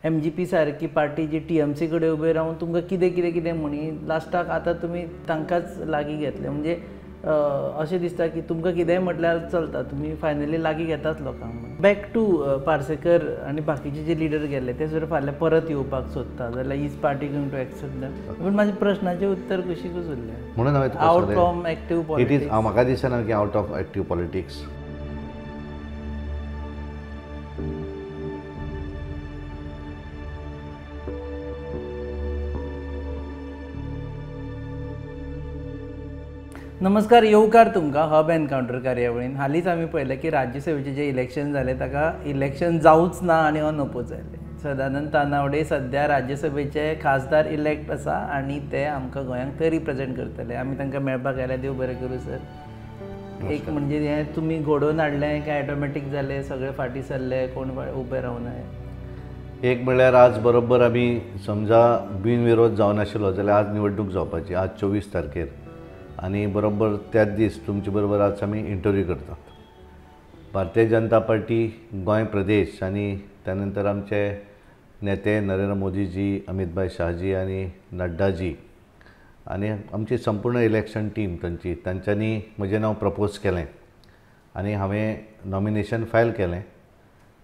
MGP सारकी party जी TMC कडेन उबे रावन तुमकां कितें म्हणी लास्टाक आतां तुमी तांकांच लागीं घेतले म्हणजे अशें दिसता की तुमकां कितेंय म्हटल्यार चलता तुमी फायनली लागीं घेतात लोकांक बॅक टू पार्सेकर आनी बाकीचे जे लिडर गेले ते सुद्दां फाल्यां परत येवपाक सोदता जाल्यार is party going to accept them पूण म्हाज्या प्रश्नाचें उत्तर कशींच उरलें म्हणून हांवें आउट फ्रॉम एक्टीव पॉलिटिक्स म्हाका दिसना की आउट ऑफ एक्टीव पॉलिटिक्स नमस्कार येवकार तुमकां हब एनकावंटर कार्यावळीन हालींच आमी पळयलें की राज्यसभेचें जें इलेक्शन जालें ताका इलेक्शन जावूच ना आनी अनओपोज जालें सदानंद तानावडे सद्या राज्यसभेचे खासदार इलेक्ट आसा आनी ते आमकां गोंयांक थंय रिप्रेजेंट करतले आमी तांकां मेळपाक आयल्या देव बरें करूं सर एक म्हणजे हें तुमी घडोवन हाडलें काय ऑटोमॅटीक जालें सगळे फाटीं सरले कोण उबे रावनाय एक म्हणल्यार आज बरोबर आमी समजा बिनविरोध जावन आशिल्लो जाल्यार आज निवडणूक जावपाची आज 24 तारखेर आनी बरोबर त्याच दीस तुमचे बरोबर आज आमी इंटरव्यू करतात भारतीय जनता पार्टी गोंय प्रदेश आनी त्यानंतर आमचे नेते नरेंद्र मोदीजी अमितभाई शाहजी आनी नड्डाजी आनी आमची संपूर्ण इलेक्शन टीम तांच्यांनी म्हजें नांव प्रपोज केलें आनी हांवें नॉमिनेशन फायल केलें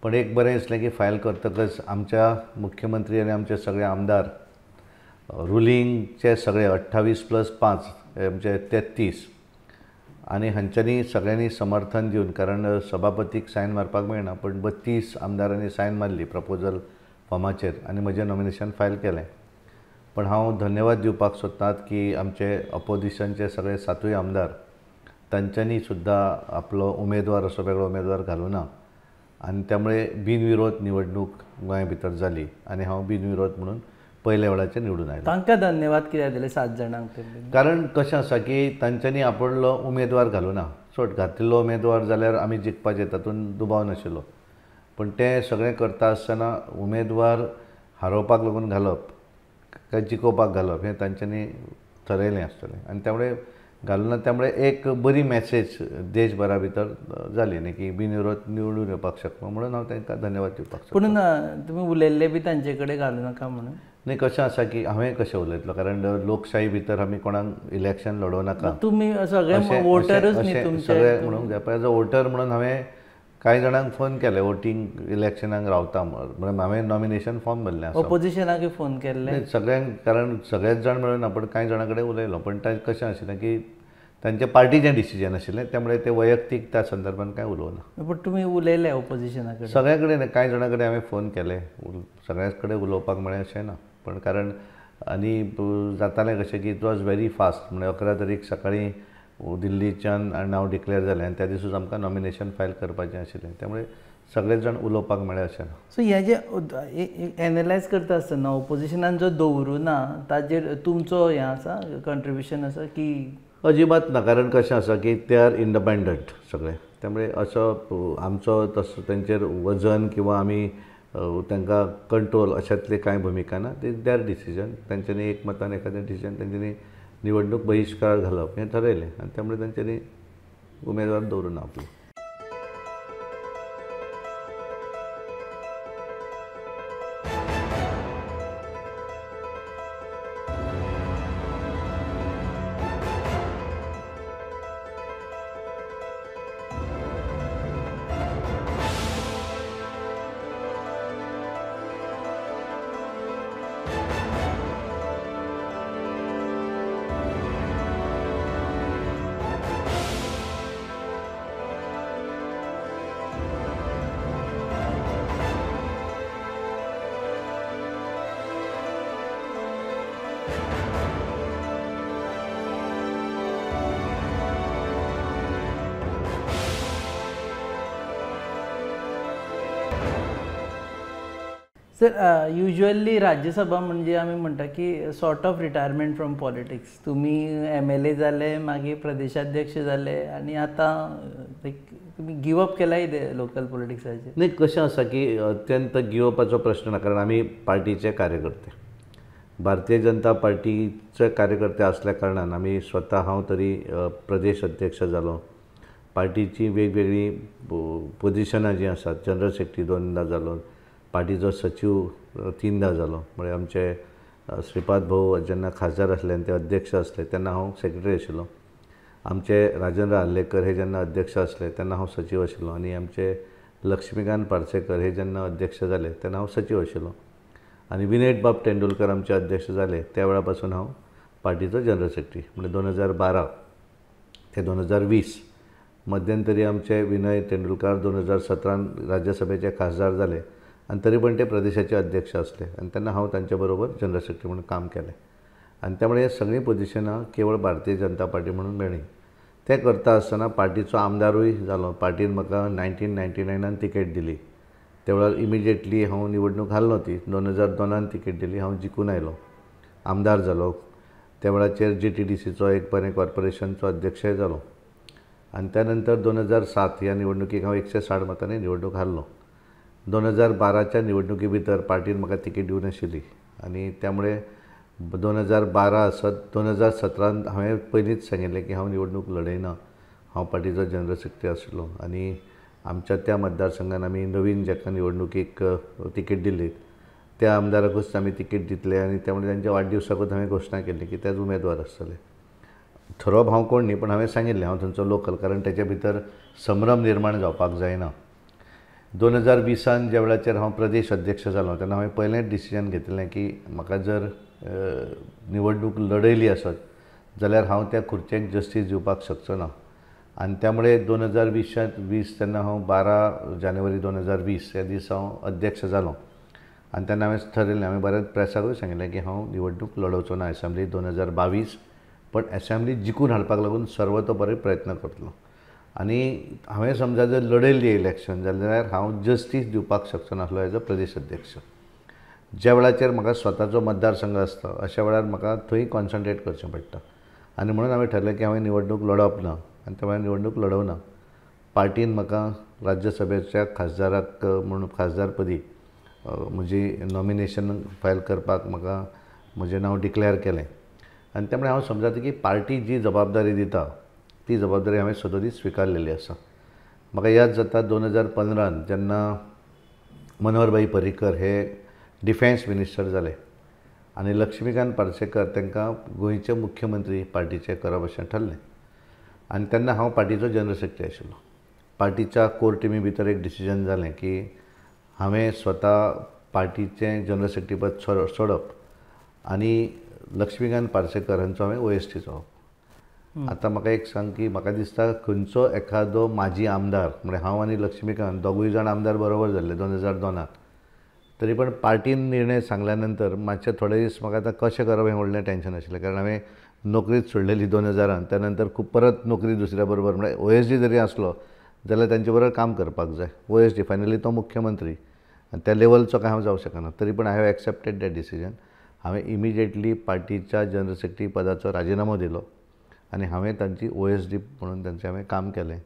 पण एक बरें दिसलें की फायल करतकच आमच्या मुख्यमंत्री आनी आमचे सगळे आमदार रुलींगचे सगळे 28+5 आमचे 33 आनी हांच्यांनी सगळ्यांनी समर्थन दिवन कारण सभापतीक सायन मारपाक मेळना पण 32 आमदारांनी सायन मारली प्रपोजल फॉर्माचेर आनी म्हजें नॉमिनेशन फायल केलें पण हांव धन्यवाद दिवपाक सोदतात की आमचे अपोजिशनचे सगळे 7 आमदार तांच्यांनी सुद्दां आपलो उमेदवार असो वेगळो उमेदवार घालूना आनी त्यामुळे बिनविरोध निवडणूक गोंया भितर जाली आनी हांव बिनविरोध म्हणून पयल्या वेळाचेर निवडून आयलो तांकां धन्यवाद कित्याक दिले 7 जाणांक कारण कशें आसा की तांच्यांनी आपणलो उमेदवार घालूना सोड घातिल्लो उमेदवार जाल्यार आमी जिखपाचे तातूंत दुबाव नाशिल्लो पण तें सगळें करता आसतना उमेदवार हारोवपाक लागून घालप काय जिखोवपाक घालप हें तांच्यांनी थरयलें आसतलें आनी त्यामुळे घालूना त्यामुळे एक बरी मॅसेज देशभरा भितर जाली न्ही की बिनविरोध निवडून येवपाक शकता म्हणून हांव तांकां धन्यवाद दिवपाक सोदतां पूण तुमी उलयल्ले बी तांचे कडेन घालूं नाका म्हणून नाही कशें आसा की हांवें कशें उलयतलो कारण लोकशाही भितर आमी कोणाक इलेक्शन लडोवं नाका तुमी सगळे वोटरच न्ही तुमचे सगळे म्हणूंक जाय पळय एज अ वोटर म्हणून हांवें कांय जाणांक फोन केले वोटींग इलेक्शनाक रावता म्हणून हांवें नॉमिनेशन फॉर्म भरलें आसा ऑपोजिशनाकूय फोन केल्ले सगळ्यांक कारण सगळेच जाण मेळून आपण कांय जाणां कडेन उलयलो पण कशें आशिल्लें की तांचे पार्टीचें डिसिजन आशिल्लें त्यामुळे ते वैयक्तीक त्या संदर्भान कांय उलोवना पूण तुमी उलयले ऑपोजिशना कडेन सगळ्या कडेन कांय जाणां कडेन हांवें फोन केले सगळ्याच कडेन उलोवपाक मेळ्ळें अशें ना पण कारण आनी जातालें कशें की इट वॉज व्हेरी फास्ट म्हणजे 11 तारीख सकाळीं दिल्लीच्यान नांव डिक्लेअर जालें आनी त्या दिसूच आमकां नॉमिनेशन फायल करपाचें आशिल्लें त्यामुळे सगळेच जाण उलोवपाक मेळ्ळे अशें ना सो हें जें एनालायज करता आसतना ऑपोजिशनान जो दवरुना ताजेर तुमचो हें आसा कंट्रिब्युशन आसा की अजिबात ना कारण कशें आसा की ते आर इंडिपेंडंट सगळे त्यामुळे असो आमचो तसो तेंचेर वजन किंवा आमी तांकां कंट्रोल अशातली कांय भुमिका ना ते देर डिसिजन तांच्यांनी एकमतान एखादें डिसिजन तांच्यांनी निवडणूक बहिष्कार घालप हें ठरयलें आनी त्यामुळे तांच्यांनी उमेदवार दवरुना आपलो सर युजली राज्यसभा म्हणजे आमी म्हणटा की sort of retirement from politics तुमी MLA जाले मागीर प्रदेशाध्यक्ष जाले आनी आतां तुमी गिव अप केलाय लोकल पॉलिटिक्साचेर नाही कशें आसा की अत्यंत गिवपाचो प्रश्न ना कारण आमी पार्टीचे कार्यकर्ते भारतीय जनता पार्टीचे कार्यकर्ते असल्या कारणान आमी स्वता हांव तरी प्रदेश अध्यक्ष जालो पार्टीची वेगवेगळी पोजिशनां जीं आसात जनरल सेक्रेटरी 2दा जालो पार्टीचो सचिव 3दा जालो. म्हणजे आमचे श्रीपाद भाऊ जेन्ना खासदार आसले आनी ते अध्यक्ष आसले तेन्ना हांव सेक्रेटरी आशिल्लो. आमचे राजेंद्र आर्लेकर हे जेन्ना अध्यक्ष आसले तेन्ना हांव सचिव आशिल्लो आनी आमचे लक्ष्मीकांत पार्सेकर हे जेन्ना अध्यक्ष जाले तेन्ना हांव सचिव आशिल्लो. आनी विनयत बाब तेंडुलकर आमचे अध्यक्ष जाले त्या वेळा पासून हांव पार्टीचो जनरल सेक्रेटरी. म्हणजे 2012 ते 2020 मध्यंतरी आमचे विनय तेंडुलकर 2017 राज्यसभेचे खासदार जाले आनी तरी पण ते प्रदेशाचे अध्यक्ष आसले आनी तेन्ना हांव तांचे बरोबर जनरल सेक्रेटरी म्हणून काम केलें. आनी त्यामुळे सगळीं पोजिशनां केवळ भारतीय जनता पार्टी म्हणून मेळ्ळी. ते करता आसतना पार्टीचो आमदारूय जालो. पार्टीन म्हाका 1999 तिकेट दिली. त्या वेळार इमिजिएटली हांव निवडणूक हारलो ती. 2002 तिकेट दिली, हांव जिखून आयलो, आमदार जालो. त्या वेळाचेर GTDCचो एक बरें कॉर्पोरेशनचो अध्यक्षय जालो. आनी त्या नंतर 2007 ह्या निवडणुकीक हांव 160 मतांनी निवडणूक हारलो. 2012च्या निवडणुकी भितर पार्टीन म्हाका तिकेट दिवं नाशिल्ली आनी त्यामुळे 2012 आसत 2017 हांवें पयलींच सांगिल्लें की हांव निवडणूक लडयना, हांव पार्टीचो जनरल सेक्रेटरी आशिल्लो. आनी आमच्या त्या मतदारसंघान आमी नवीन जाका निवडणुकीक तिकेट दिल्ली त्या आमदाराकूच आमी तिकेट दितले आनी त्यामुळे तांच्या वाडदिवसाकूच हांवें घोशणा केल्ली की तेच उमेदवार आसतले. थरोप हांव कोण न्ही, पण हांवें सांगिल्लें हांव थंयचो लोकल, कारण तेच्या भितर संभ्रम निर्माण जावपाक जायना. 2020 ज्या वेळाचेर हांव प्रदेश अध्यक्ष जालो तेन्ना हांवें पयलेंच डिसिजन घेतिल्लें की म्हाका जर निवडणूक लडयली आसत जाल्यार हांव त्या खुर्चेक जस्टीस दिवपाक शकचो ना. आनी त्यामुळे 2020 तेन्ना हांव 12 जानेवारी 2020 ह्या दिसा हांव अध्यक्ष जालो. आनी तेन्ना हांवें ठरयिल्लें, हांवें बऱ्याच प्रेसाकूय सांगिल्लें की हांव निवडणूक लडोवचो ना एसेंब्ली 2022, पण एसेंब्ली जिखून हाडपाक लागून सर्वतोपरी प्रयत्न करतलो. आनी हांवें समजा जर लडयली इलेक्शन जाल्यार हांव जस्टीस दिवपाक शकचो नासलो एज अ प्रदेश अध्यक्ष. ज्या वेळाचेर म्हाका स्वताचो मतदारसंघ आसता अशा वेळार म्हाका थंय कॉन्सन्ट्रेट करचें पडटा. आनी म्हणून हांवें ठरलें की हांवें निवडणूक लडप ना आनी त्या वेळार निवडणूक लडवना. पार्टीन म्हाका राज्यसभेच्या खासदाराक म्हणून खासदारपदी म्हजी नॉमिनेशन फायल करपाक म्हाका म्हजें नांव डिक्लेअर केलें. आनी त्यामुळे हांव समजता की पार्टी जी जबाबदारी दिता ती जबाबदारी हांवें सदोदीत स्विकारलेली आसा. म्हाका याद जाता 2015 जेन्ना मनोहरभाई पर्रीकर हे डिफेन्स मिनिस्टर जाले आनी लक्ष्मीकांत पार्सेकर तांकां गोंयचे मुख्यमंत्री पार्टीचे करप अशें ठरलें. आनी तेन्ना हांव पार्टीचो जनरल सेक्रेटरी आशिल्लो. पार्टीच्या कोर टिमी भितर एक डिसिजन जालें की हांवें स्वता पार्टीचें जनरल सेक्रेटरी पद सोडप आनी लक्ष्मीकांत पार्सेकर हांचो हांवें OST जावप. आतां म्हाका एक सांग की म्हाका दिसता खंयचो एखादो माजी आमदार, म्हणजे हांव आनी लक्ष्मीकांत दोगूय जाण आमदार बरोबर जाल्ले 2002, तरी पण पार्टीन निर्णय सांगल्या नंतर मातशे थोडे दीस म्हाका आतां कशें करप हें व्हडलें टेन्शन आशिल्लें. कारण हांवें नोकरीच सोडलेली 2000 त्या नंतर खूब परत नोकरी दुसऱ्या बरोबर, म्हणजे OSD जरी आसलो जाल्यार तांचे बरोबर काम करपाक जाय. OSD फायनली तो मुख्यमंत्री आनी त्या लेवलचो काय हांव जावं शकना. तरी पण I have accepted that decision. हांवें इमिजिएटली पार्टीच्या जनरल सेक्रेटरी पदाचो राजिनामो दिलो आनी हांवें तांची OSD म्हणून तांचें हांवें काम केलें.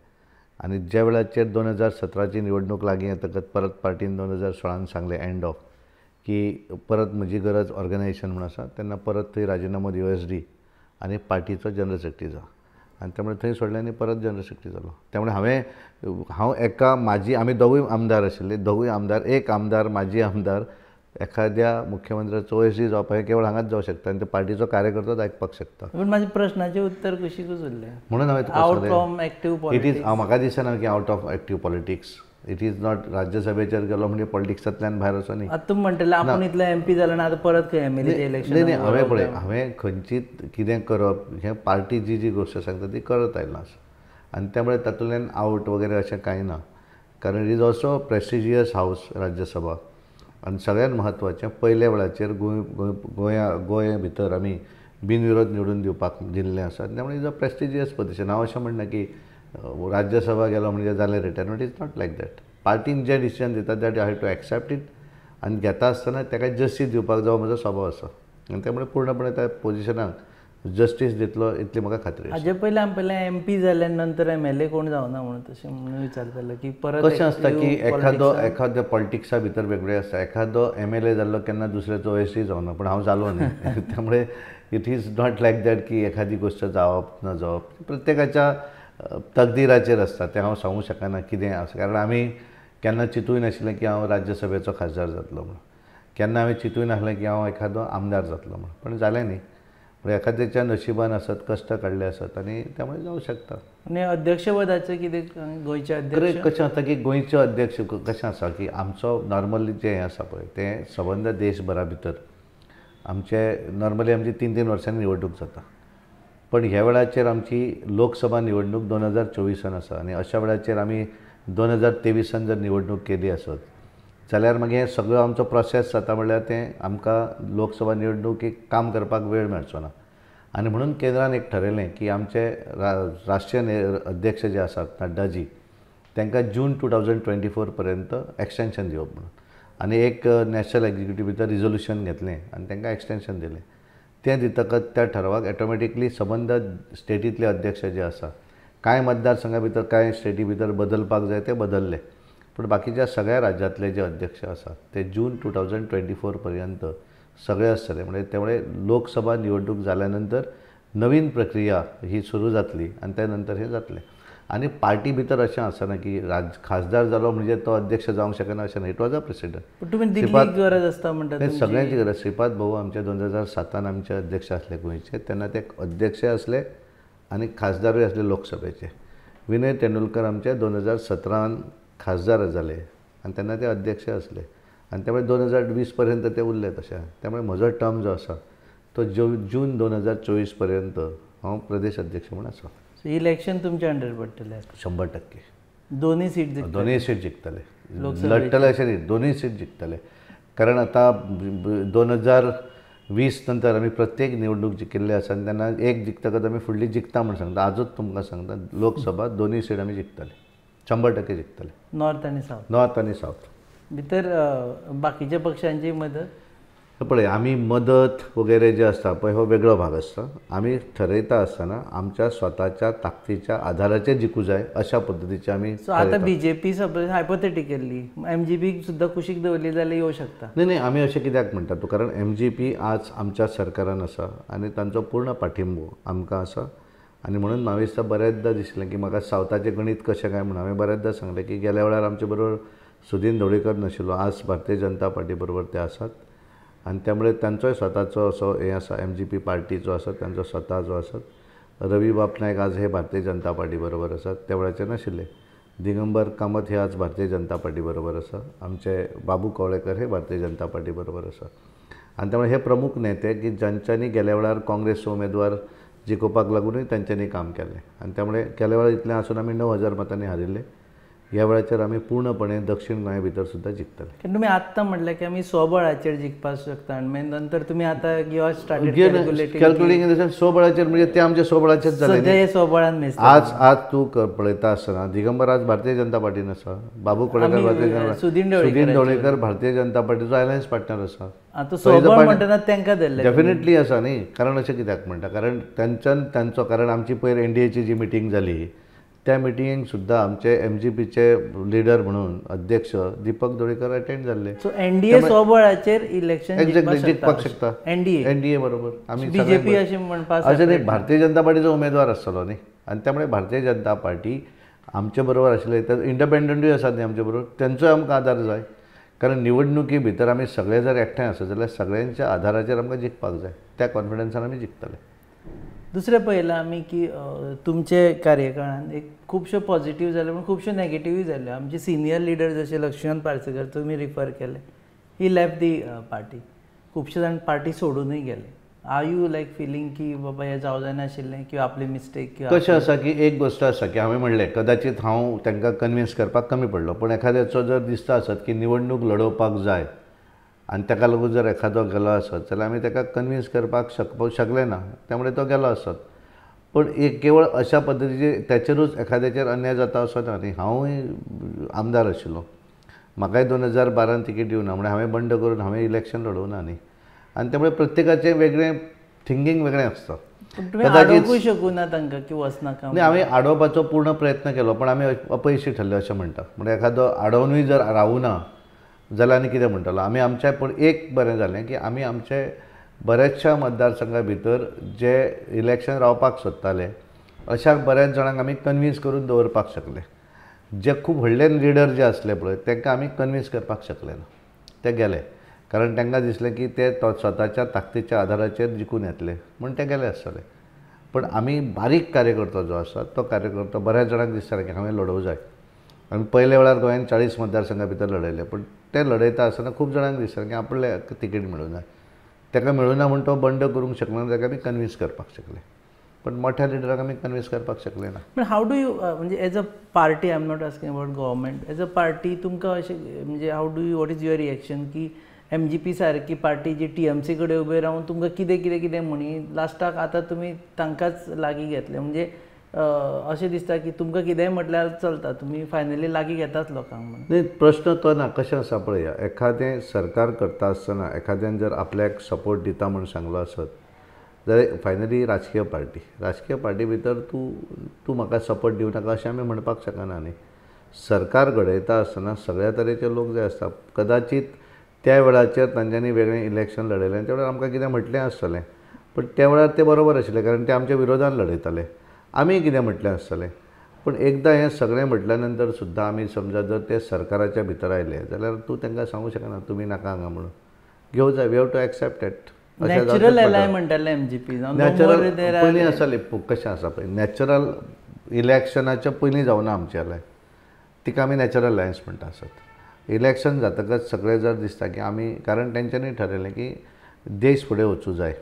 आनी ज्या वेळाचेर 2017ची निवडणूक लागीं येतकच परत पार्टीन 2016 सांगलें एंड ऑफ की परत म्हजी गरज ऑर्गनायजेशन म्हणून आसा, तेन्ना परत थंय राजिनामो दी OSD आनी पार्टीचो जनरल सेक्रेटरी जा. आनी त्यामुळे थंय सोडलें आनी परत जनरल सेक्रेटरी जालो. त्यामुळे हांव एका माजी, आमी दोगूय आमदार आशिल्ले, दोगूय आमदार, एक आमदार माजी आमदार एखाद्या मुख्यमंत्र्याचो OSD जावप हें केवळ हांगाच जावं शकता आनी ते पार्टीचो कार्यकर्तोच आयकपाक शकता. पण म्हाज्या प्रश्नाचें उत्तर कशीकूच उरलें. म्हणून हांवें आउट फ्रॉम एक्टीव पॉलिटिक्स. म्हाका दिसना की out of active politics. It is not राज्यसभेचेर गेलो म्हणजे पॉलिटिक्सांतल्यान भायर वचो न्ही. आतां तुमी म्हणटले आपूण इतलो MP जालो आनी आतां परत खंय MLA इलेक्शन. नाही, हांवें पळय, हांवें खंयचीच कितें करप हें पार्टी जी गोश्ट सांगता ती करत आयला आनी त्यामुळे तातूंतल्यान आवट वगैरे अशें कांय ना. कारण इट इज ऑल्सो प्रेस्टिजियस हावस राज्यसभा आनी सगळ्यांत म्हत्वाचें पयल्या वेळाचेर गोंया भितर आमी बिनविरोध निवडून दिवपाक दिल्लें आसा. त्यामुळे इज अ प्रेस्टिजियस पोजिशन. हांव अशें म्हणना की राज्यसभा गेलो म्हणजे जालें retired. It is not like that. पार्टीन जें डिसिजन दिता that I have to accept it आनी घेता आसतना ताका जस्टीस दिवपाक जावो म्हजो स्वभाव आसा आनी त्यामुळे पूर्णपणे त्या पोजिशनाक जस्टीस दितलो इतली म्हाका खात्री आसा. हाजे पयलीं हांव पयलें MP जाल्या नंतर MLA कोण जावना म्हणून तशें म्हणून विचारतालो की परत कशें आसता की एखाद्या पॉलिटिक्सा भितर वेगळे आसता. एखादो MLA जाल्लो केन्ना दुसऱ्याचो OSD जावना, पण हांव जालो न्ही. त्यामुळे it is not like that की एखादी गोश्ट जावप न जावप प्रत्येकाच्या तकदिराचेर आसता. तें हांव सांगूंक शकना कितें आसा. कारण आमी केन्ना चिंतूय नाशिल्लें की हांव राज्यसभेचो खासदार जातलो म्हणून, केन्ना हांवें चिंतूय नासलें की हांव एखादो आमदार जातलो म्हणून, पण जालें न्ही. म्हणजे एखाद्याच्या नशिबान आसत, कश्ट काडले आसत आनी त्यामुळे जावं शकता. आनी अध्यक्षपदाचें कितें गोंयचे अध्यक्ष कशें जाता की गोंयचो अध्यक्ष कशें आसा की आमचो नॉर्मली जें हें आसा पळय तें सबंद देशभरा भितर आमचे नॉर्मली आमची 3-3 वर्सांनी निवडणूक जाता. पण ह्या वेळाचेर आमची लोकसभा निवडणूक 2024 आसा आनी अशा वेळाचेर आमी 2023 जर निवडणूक केली आसत जाल्यार मागीर हें सगळो आमचो प्रोसेस जाता म्हणल्यार तें आमकां लोकसभा निवडणुकीक काम करपाक वेळ मेळचो ना. आनी म्हणून केंद्रान एक ठरयलें की आमचे राष्ट्रीय अध्यक्ष जे आसात नड्डाजी तांकां जून 2024 पर्यंत एक्सटेंशन दिवप म्हणून, आनी एक नॅशनल एक्झिक्युटीव भितर रिझोल्युशन घेतलें आनी तांकां एक्सटेंशन दिलें. तें दितकच त्या ठरावाक ऑटोमॅटिकली सबंद स्टेटींतले अध्यक्ष जे आसा कांय मतदारसंघा भितर कांय स्टेटी भितर बदलपाक जाय ते बदलले, पूण बाकीच्या सगळ्या राज्यांतले जे अध्यक्ष आसात ते जून 2024 पर्यंत सगळे आसतले. म्हणजे त्यामुळे लोकसभा निवडणूक जाल्या नंतर नवीन प्रक्रिया ही सुरू जातली आनी त्या नंतर हे जातलें. आनी पार्टी भितर अशें आसना की खासदार जालो म्हणजे तो अध्यक्ष जावंक शकना अशें ना. It was a president. पूण तुमी दिल्लीक गरज आसता म्हणटा ते सगळ्यांची गरज. श्रीपाद भाऊ आमचे 2007 आमचे अध्यक्ष आसले गोंयचे, तेन्ना ते अध्यक्ष आसले आनी खासदारूय आसले लोकसभेचे. विनय तेंडुलकर आमचे 2017 खासदार जाले आनी तेन्ना ते अध्यक्ष आसले आनी त्यामुळे 2020 पर्यंत ते उरले तशें. त्यामुळे म्हजो टर्म जो आसा तो जून 2024 पर्यंत हांव प्रदेश अध्यक्ष म्हणून आसा. इलेक्शन तुमच्या अंडर पडटलें 100%. दोनूय सीट दोनूय सीट जिखतले. लढतले अशें न्ही, दोनूय सीट जिखतले. कारण आतां 2020 नंतर आमी प्रत्येक निवडणूक जिखिल्ले आसा आनी तेन्ना एक जिखतकच आमी फुडली जिखता म्हणून सांगता. आजूच तुमकां सांगता लोकसभा दोनूय सीट आमी जिखतले, 100% जिखतले. नॉर्थ आनी सावथ. नॉर्थ आनी सावथ भितर बाकीच्या पक्षांची मदत पळय. आमी मदत वगैरे जे आसता पळय हो वेगळो भाग आसता. आमी ठरयता आसतना आमच्या स्वताच्या ताकदीच्या आधाराचेर जिखूं जाय अशा पद्दतीचे आमी. सो आतां बीजेपी सपोज हायपोथेटिकली MGP सुद्दां कुशीक दवरली जाल्यार येवं शकता. नाही आमी अशें कित्याक म्हणटा तूं, कारण MGP आज आमच्या सरकारान आसा आनी तांचो पूर्ण पाठिंबो आमकां आसा. आनी म्हणून म्हाका दिसता बऱ्याचदा दिसलें की म्हाका सावथाचें गणीत कशें काय म्हणून हांवें बऱ्याचदा सांगलें की गेल्या वेळार आमचे बरोबर सुदीन ढवळीकर नाशिल्लो, आज भारतीय जनता पार्टी बरोबर ते आसात आनी त्यामुळे तांचोय स्वताचो असो हे आसा. MGP पार्टीचो आसा तांचो स्वता जो आसा. रवी बाप नायक आज हे भारतीय जनता पार्टी बरोबर आसात, त्या वेळाचेर नाशिल्ले. दिगंबर कामत हे आज भारतीय जनता पार्टी बरोबर आसा. आमचे बाबू कवळेकर हे भारतीय जनता पार्टी बरोबर आसा. आनी त्यामुळे हे प्रमुख नेते की जांच्यांनी गेल्या वेळार काँग्रेसचो उमेदवार जिखोवपाक लागूनय तांच्यांनी काम केलें आनी त्यामुळे गेल्या वेळार इतलें आसून आमी 9,000 मतांनी हारिल्ले. ह्या वेळाचेर आमी पूर्णपणे दक्षिण गोंया भितर सुद्दां जिखतले. कारण तुमी आत्तां म्हटलें की आमी स्वबळाचेर जिखपाक शकता आनी मागीर नंतर तुमी आतां you started calculating in the sense स्वबळाचेर म्हणजे ते आमचे स्वबळाचेर जालें. सद्या स्वबळान मेजता. आज तूं पळयता आसतना दिगंबर आज भारतीय जनता पार्टीन आसा, बाबू Kavlekar Bharatiya Janata party, Sudin Dhavalikar Bharatiya Janata पार्टीचो alliance partner आसा. आतां स्वबळ म्हणटना तांकां धरलें. डेफिनेटली आसा न्ही. कारण अशें कित्याक म्हणटा, कारण तांचो कारण आमची पयर NDAची जी मिटींग जाली त्या मिटिंगेक सुद्दां आमचे MGPचे लिडर म्हणून अध्यक्ष दीपक ढवळीकर अटेंड जाल्ले. सो NDA स्वबळाचेर इलेक्शन जिखपाक शकता. NDA बरोबर आमी बीजेपी अशें म्हणपाक अशें न्ही, भारतीय जनता पार्टीचो उमेदवार आसतलो न्ही आनी त्यामुळे भारतीय जनता पार्टी आमचे बरोबर आशिल्ले तर इंडिपेंडंटूय आसात न्ही आमचे बरोबर, तेंचोय आमकां आदार जाय. कारण निवडणुकी भितर आमी सगळे जर एकठांय आसत जाल्यार सगळ्यांच्या आधाराचेर आमकां जिखपाक जाय. त्या कॉन्फिडन्सान आमी जिखतले. दुसरें पळयलां आमी की तुमचे कार्यकाळान एक खुबश्यो पॉझिटीव जाल्यो पूण खुबश्यो नॅगेटिव्हय जाल्यो. आमचे सिनियर लिडर जशे लक्ष्मण पार्सेकर तुमी रिफर केले, ही लेफ्ट दी पार्टी. खुबशे जाण पार्टी सोडूनय गेले. आर यू लायक फिलींग की बाबा हें जावं जायनाशिल्लें किंवा आपली मिस्टेक किंवा कशें आसा की एक गोश्ट आसा की हांवें म्हणलें कदाचित हांव तांकां कन्विन्स करपाक कमी पडलो, पूण एखाद्याचो जर दिसता आसत की निवडणूक लडोवपाक जाय आनी ताका लागून जर एखादो गेलो आसत जाल्यार आमी ताका कन्विन्स करपाक शकले ना, त्यामुळे तो गेलो आसत. पण एक केवळ अशा पद्दतीचे त्याचेरूच एखाद्याचेर अन्याय जाता असो ना न्ही. हांवूय आमदार आशिल्लो, म्हाकाय 2012 तिकीट दिवना म्हणजे हांवें बंड करून हांवें इलेक्शन लडोवना न्ही. आनी त्यामुळे प्रत्येकाचें वेगळें थिंकींग वेगळें आसता. कदाचित शकूना तांकां की वचनाका न्ही, हांवें आडोवपाचो पूर्ण प्रयत्न केलो पण आमी अपयशी ठरले अशें म्हणटा. म्हणजे एखादो आडोवनूय जर रावूना जाल्यार आनी कितें म्हणटलो आमी आमचें. पूण एक बरें जालें की आमी आमचे बऱ्याचशा मतदारसंघा भितर जे इलेक्शन रावपाक सोदताले अशा बऱ्याच जाणांक आमी कन्विन्स करून दवरपाक शकले. जे खूब व्हडले लिडर जे असले पळय तांकां आमी कन्विन्स करपाक शकले ना, ते गेले कारण तांकां दिसलें की ते स्वताच्या ताकदीच्या आदाराचेर जिखून येतले म्हूण ते गेले आसतले. पण आमी बारीक कार्यकर्तो जो आसा तो कार्यकर्तो बऱ्याच जाणांक दिसतालें की हांवें लडोवं जाय. आमी पयल्या वेळार गोंयांत 40 मतदारसंघा भितर लढयले, पण ते लढयता आसतना खूब जाणांक दिसतालें की आपले तिकेट मेळूं जाय. ताका मेळूं ना म्हूण तो बंड करूंक शकलो ना, ताका आमी कन्विन्स करपाक शकले. पण मोठ्या लिडराक आमी कन्विन्स करपाक शकले ना. पण हाऊ डू यू म्हणजे as a party, I am not asking about government, as a party तुमकां अशें म्हणजे how do you, what is your reaction की MGP सारकी पार्टी जी TMC कडेन उबे रावन तुमकां कितें कितें कितें म्हणी लास्टाक आतां तुमी तांकांच लागीं घेतले. म्हणजे अशें दिसता की तुमकां कितेंय म्हटल्यार चलता, तुमी फायनली लागीं घेतात लोकांक म्हणून. नाही, प्रश्न तो ना. कशें आसा पळया, एखादें सरकार करता आसतना एखाद्यान जर आपल्याक सपोर्ट दिता म्हूण सांगलो आसत जाल्यार फायनली राजकीय पार्टी भितर तूं म्हाका सपोर्ट दिवं नाका अशें आमी म्हणपाक शकना न्ही. सरकार घडयता आसतना सगळ्या तरेचे लोक जे आसता, कदाचित त्या वेळाचेर तांच्यांनी वेगळें इलेक्शन लडयलें त्या वेळार आमकां कितें म्हटलें आसतलें, पण त्या वेळार ते बरोबर आशिल्ले कारण ते आमच्या विरोधान लडयताले. आमी कितें म्हटलें आसतलें, पण एकदां हें सगळें म्हटल्या नंतर सुद्दां आमी समजा जर ते सरकाराच्या भितर आयले जाल्यार तूं तांकां सांगूंक शकना तुमी नाका हांगा म्हणून. घेवं जाय, we have to accept it. Natural ally म्हणटाले MGP नॅचरल पयलीं आसताली. कशें आसा पळय, नॅचरल इलेक्शनाच्या पयलीं जावना आमचें एलाय, तिका आमी नॅचरल अलायन्स म्हणटा आसत. इलेक्शन जातकच सगळे जर दिसता की आमी, कारण तेंच्यांनी ठरयलें की देश फुडें वचूं जाय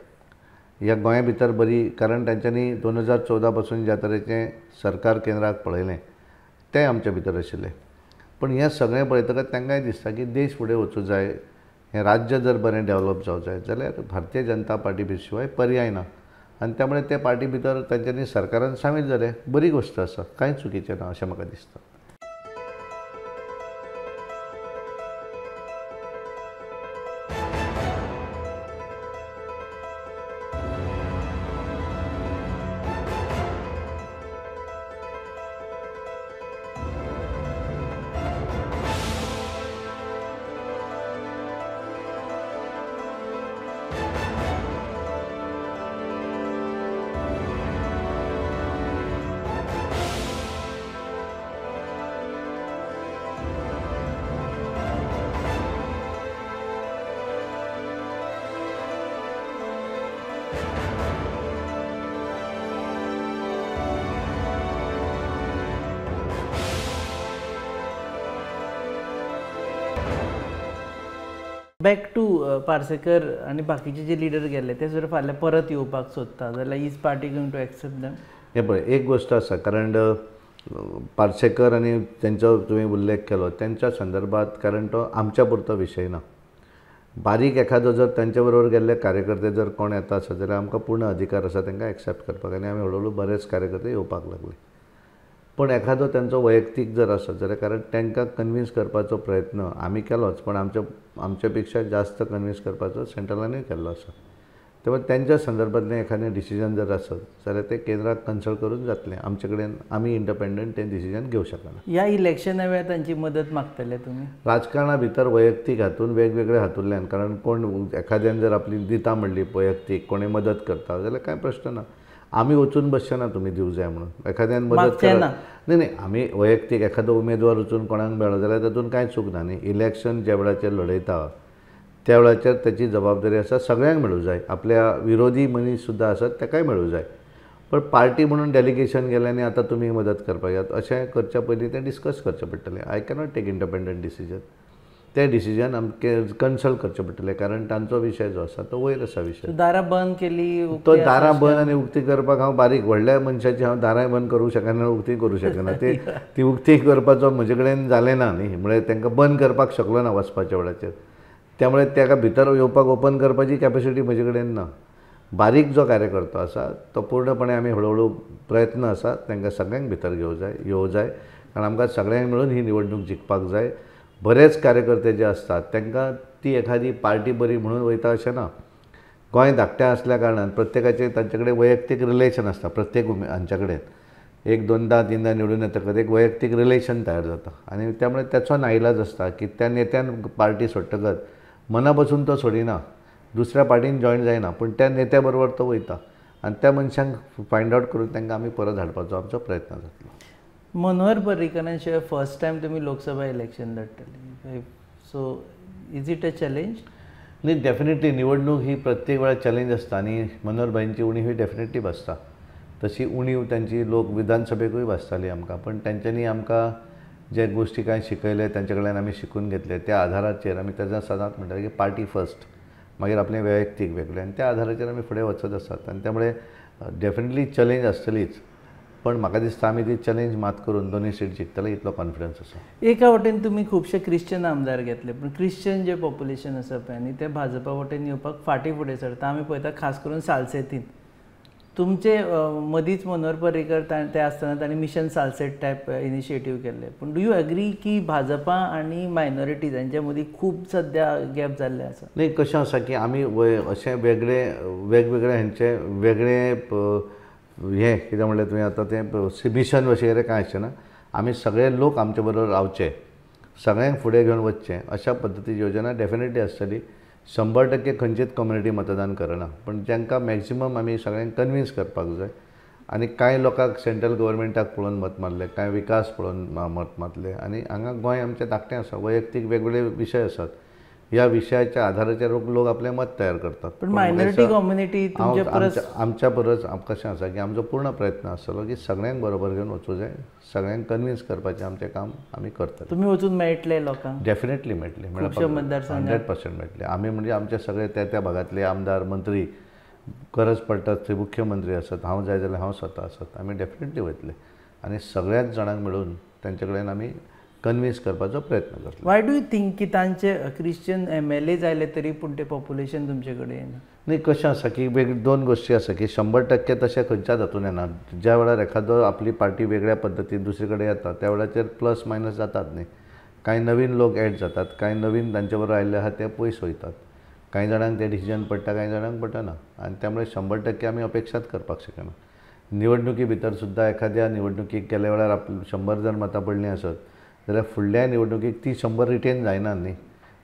ह्या गोंया भितर बरी, कारण तेंच्यांनी 2014 पासून ज्या तरेचें सरकार केंद्राक पळयलें तें आमच्या भितर आशिल्लें. पण हें सगळें पळयतकच तांकांय दिसता की देश फुडें वचूं जाय, हें राज्य जर बरें डेवलप जावं जाय जाल्यार भारतीय जनता पार्टी शिवाय पर्याय ना. आनी त्यामुळे ते पार्टी भितर तेंच्यांनी सरकारान सामील जाले. बरी गोश्ट आसा, कांय चुकीचें ना अशें म्हाका दिसता. बॅक टू पार्सेकर आनी बाकीचे जे लिडर गेले ते सुद्दां फाल्यां परत येवपाक सोदता जाल्यार is party going to accept them? हें पळय, एक गोश्ट आसा, कारण पार्सेकर आनी तेंचो तुवें उल्लेख केलो तेंच्या संदर्भात, कारण तो आमच्या पुरतो विशय ना. बारीक एखादो जर तांचे बरोबर गेल्ले कार्यकर्ते जर कोण येता आसत जाल्यार आमकां पूर्ण अधिकार आसा तांकां एक्सेप्ट करपाक, आनी आमी हळू हळू बरेच कार्यकर्ते येवपाक लागले. पण एखादो तांचो वैयक्तीक जर आसत जाल्यार, कारण तांकां कन्विन्स करपाचो प्रयत्न आमी केलोच, पण आमच्या पेक्षा जास्त कन्विन्स करपाचो सेंट्रलानूय केल्लो आसा. तेव्हा त्यांच्या संदर्भातलें एखादें डिसिजन जर आसत जाल्यार ते केंद्राक कन्सल्ट करून जातलें. आमचे कडेन आमी इंडिपेंडंट तें डिसिजन घेवं शकना. ह्या इलेक्शना वेळार तांची मदत मागतले तुमी? राजकारणा भितर वैयक्तीक हातून वेगवेगळे हातूंतल्यान, कारण कोण एखाद्यान जर आपली दिता म्हणली वैयक्तीक, कोणें मदत करता जाल्यार कांय प्रश्न ना. आमी वचून बसचे ना तुमी दिवं जाय म्हणून. एखाद्यान मदत करना, नाही, आमी वैयक्तीक एखादो उमेदवार वचून कोणाक मेळ्ळो जाल्यार तातूंत कांय चूक ना न्ही. इलेक्शन ज्या वेळाचेर लडयता त्या वेळाचेर त्याची जबाबदारी आसा सगळ्यांक मेळूं जाय. आपल्या विरोधी मनीस सुद्दां आसत ताकाय मेळूं जाय. पण पार्टी म्हणून डेलिगेशन गेलें आनी आतां तुमी मदत करपाक येतात अशें करच्या पयलीं तें डिस्कस करचें पडटलें. I cannot take independent decision. तें डिसिजन आमकां कन्सल्ट करचें पडटलें, कारण तांचो विशय जो आसा तो वयर आसा विशय. दारां बंद केली, तो दारां बंद आनी उक्ती करपाक हांव बारीक व्हडल्या मनशाची हांव दारांय बंद करूं शकना, उक्ती करूं शकना. ती उक्ती करपाचो म्हजे कडेन जालें ना न्ही, म्हळ्यार तांकां बंद करपाक शकलो ना वचपाच्या वेळाचेर. त्यामुळे ताका भितर येवपाक ओपन करपाची कॅपेसिटी म्हजे कडेन ना. बारीक जो कार्यकर्तो आसा तो पूर्णपणे आमी हळू प्रयत्न आसा तांकां सगळ्यांक भितर येवं जाय, कारण आमकां सगळ्यांक मेळून ही निवडणूक जिखपाक जाय. बरेच कार्यकर्ते जे असतात तांकां ती एखादी पार्टी बरी म्हणून वयता अशें ना. गोंय धाकटें आसल्या कारणान प्रत्येकाचें तांचे कडेन वैयक्तीक रिलेशन आसता. प्रत्येक हांच्या कडेन एक दोनदा तीनदा निवडून येतकच एक वैयक्तीक रिलेशन तयार जाता, आनी त्यामुळे त्याचो नाइलाज आसता की त्या नेत्यान पार्टी सोडटकच मना बसून तो सोडिना, दुसऱ्या पार्टीन जॉयन जायना, पूण त्या नेत्या बरोबर तो वयता आनी त्या मनशांक फायंड आवट करून तांकां आमी परत हाडपाचो आमचो प्रयत्न जातलो. मनोहर पर्रीकरान शिवाय फर्स्ट टाइम तुम्ही लोकसभा इलेक्शन लढतले, so is it a challenge? नाही, डेफिनेटली निवडणूक ही प्रत्येक वेळा चॅलेंज असता आणि मनोहरभाईंची उणीव ही डेफिनेटली बसता. तशी उणीव त्यांची लोक विधानसभेकूय बसताली आमकां, पण तेंच्यांनी आमकां जे गोष्टी काय शिकयले तेंचे कडल्यान आमी शिकून घेतले. त्या आधाराचेर आमी तेजा सदांच म्हणटात की पार्टी फर्स्ट, मागीर आपलें वैयक्तीक वेगळें, आनी त्या आधाराचेर आमी फुडें वचत आसात. आनी त्यामुळे डेफिनेटली चॅलेंज आसतलीच, पण म्हाका दिसता आमी ती चॅलेंज मात करून दोनूय सीट जिखतले इतलो कॉन्फिडन्स आसा. एका वटेन तुमी खुबशे क्रिश्चन आमदार घेतले, पण क्रिश्चन जे पॉप्युलेशन आसा पळय न्ही तें भाजपा वटेन येवपाक फाटीं फुडें सरता. आमी पळयता खास करून सालसेतीन तुमचे मदींच मनोहर पर्रीकर ते आसतना तांणी मिशन सालसेट टायप इनिशिएटीव केल्ले, पण डू यू एग्री की भाजपा आनी मायनॉरिटीज हांच्या मदीं खूब सद्या गॅप जाल्ले आसा? नाही, कशें आसा की आमी अशें वेगवेगळे हेंचे वेगळे हें कितें म्हणलें तुवें आतां तें मिशन वगैरे कांय अशें ना. आमी सगळे लोक आमचे बरोबर रावचे, सगळ्यांक फुडें घेवन वचचें, अशा पद्दतीची योजना डेफिनेटली आसतली. 100% खंयचीच कम्युनिटी मतदान करना, पण जांकां मॅक्झिमम आमी सगळ्यांक कन्विन्स करपाक जाय. आनी कांय लोकांक सेंट्रल गव्हर्मेंटाक पळोवन मत मारले, कांय विकास पळोवन मत मारले. आनी हांगा गोंय आमचें धाकटें आसा, वैयक्तीक वेगवेगळे विशय आसात. ह्या विशयाच्या आधाराचेर लोक आपलें मत तयार करतात. पण मायनॉरिटी कम्युनिटी आमच्या परस कशें आसा की आमचो पूर्ण प्रयत्न आसतलो की सगळ्यांक बरोबर घेवन वचूं जाय, सगळ्यांक कन्विन्स करपाचें आमचें काम आमी करतले. तुमी वचून मेळटले लोकांक? डेफिनेटली मेळटले, 100% मेळटले. आमी म्हणजे आमचे सगळे त्या भागातले आमदार मंत्री गरज पडटा थंय मुख्यमंत्री आसात, हांव जाय जाल्यार हांव स्वता आसात, आमी डेफिनेटली वयतले आनी सगळ्याच जाणांक मेळून तेंचे कडेन आमी कन्विन्स करपाचो प्रयत्न करतले. वाय डू यू थिंक की तांचे क्रिश्चन MLA जाले तरी पूण ते पॉप्युलेशन तुमचे कडेन येना? नाही, कशें आसा की दोन गोश्टी आसा की 100% तशें खंयच्याच हातून येना. ज्या वेळार एखादो आपली पार्टी वेगळ्या पद्दतीन दुसरे कडेन येता त्या वेळाचेर प्लस मायनस जातात न्ही. कांय नवीन लोक एड जातात, कांय नवीन तांचे बरोबर आयिल्ले आहात ते पयस वयतात. कांय जाणांक ते डिसिजन पडटा, कांय जाणांक पडना. आनी त्यामुळे 100% आमी अपेक्षाच करपाक शकना. निवडणुकी भितर सुद्दां एखाद्या निवडणुकीक गेल्या वेळार 100 जर मतां पडलीं आसत जाल्यार फुडल्या निवडणुकीक ती 100 रिटेन जायना न्ही.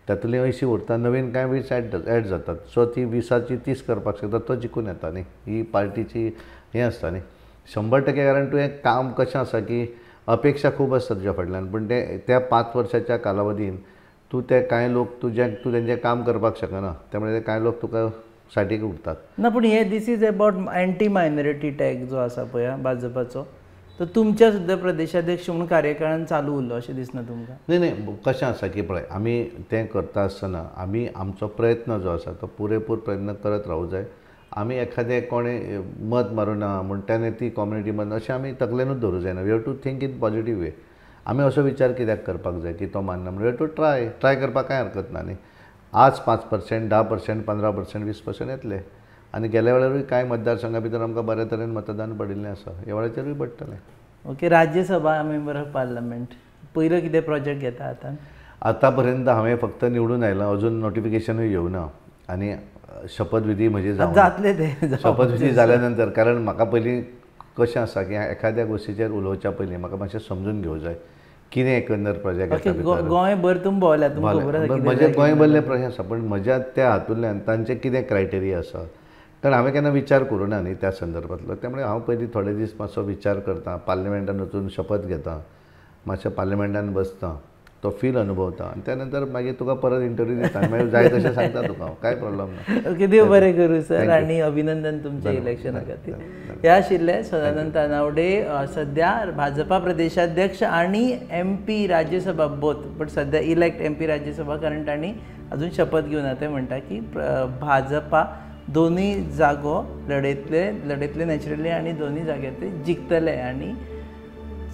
तातूंतली 80 उरता, नवीन कांय 20 एड जातात. सो ती 20ची 30 करपाक शकता, तो जिखून येता न्ही. ही पार्टीची हें आसता न्ही. 100% कारण तुवें काम कशें आसा की अपेक्षा खूब आसता तुज्या फाटल्यान, पण त्या 5 वर्साच्या कालावधीन तूं ते कांय लोक तूं तेंचें काम करपाक शकना. त्यामुळे ते कांय लोक तुका सायडीक उरतात. ना, पूण हे दीस is about anti minority tag जो आसा पळय भाजपाचो, तो तुमच्या सुद्दां प्रदेशाध्यक्ष म्हणून कार्यकाळान चालू उरलो अशें दिसना तुमकां? नाही, कशें आसा की पळय, आमी तें करता आसतना आमी आमचो प्रयत्न जो आसा तो पुरेपूर प्रयत्न करत रावूं जाय. आमी एखादें कोणें मत मारूना म्हूण त्याने ती कम्युनिटी मत अशें आमी तकलेनूच दवरूं जायना. We have to think in positive way. आमी असो विचार कित्याक करपाक जाय की तो मानना म्हणून. वी हॅव टू ट्राय करपाक कांय हरकत ना न्ही. आज 5%, 10%, 15%, 20% येतले. आनी गेल्या वेळारूय कांय मतदारसंघा भितर आमकां बऱ्या तरेन मतदान पडिल्लें आसा, ह्या वेळाचेरूय पडटलें. Okay, Rajya Sabha member of parliament पयलो कितें प्रोजेक्ट घेता आतां पर्यंत हांवें फक्त निवडून आयलां, अजून नोटिफिकेशनूय येवना. आनी शपथविधी म्हजी जातले ते शपथविधी जाल्या नंतर, कारण म्हाका पयलीं कशें आसा की एखाद्या गोश्टीचेर उलोवच्या पयलीं म्हाका मातशें समजून घेवं जाय कितें एकंदर प्रोजेक्ट. गोंयभर तुमी भोंवल्यात, म्हजें गोंयभरलें प्रोजेक्ट आसा, पण म्हज्या त्या हातूंतल्यान तांचे कितें क्रायटेरिया आसा, कारण हांवें केन्ना विचार करूना न्ही त्या संदर्भांतलो. त्यामुळे हांव पयलीं थोडे दीस मातसो विचार करतां, पार्लिमेंटान वचून शपथ घेता, मातशें पार्लिमेंटान बसता, तो फील अनुभवता, आनी त्या नंतर मागीर तुका परत इंटरव्यू दिता, मागीर जाय तशें सांगता तुका, कांय प्रॉब्लम ना. ओके, देव बरें करूं सर, आनी अभिनंदन तुमच्या इलेक्शना खातीर. हे आशिल्ले सदानंद तानावडे, सद्या भाजपा प्रदेशाध्यक्ष आनी MP राज्यसभा बोथ, बट सद्या इलेक्ट MP राज्यसभा, कारण तांणी अजून शपथ घेवं ना. ते म्हणटा की भाजपा दोनूय जागो लढयतले नॅचरली आनी दोनूय जाग्यार ते जिखतले आनी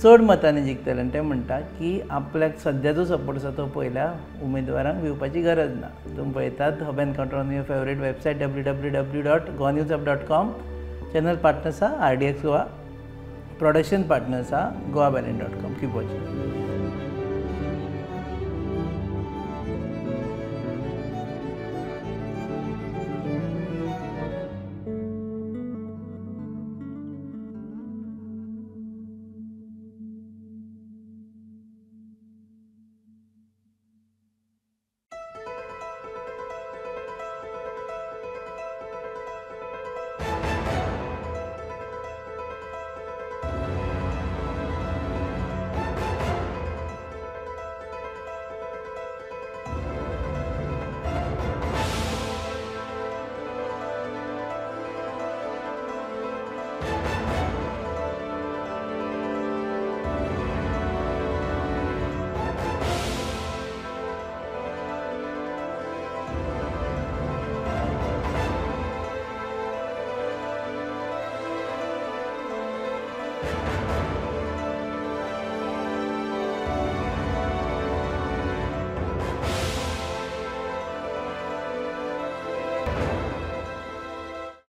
चड मतांनी जिखतले. आनी ते म्हणटा की आपल्याक सद्याचो सपोर्ट आसा तो पयल्या उमेदवारांक दिवपाची गरज ना. तुमी पळयतात hub encounter on your favourite website www.gonews.com. Channel partners आहा RDX गोवा, प्रोडक्शन पार्टनर्स आहा goabalance.com. Keep watching.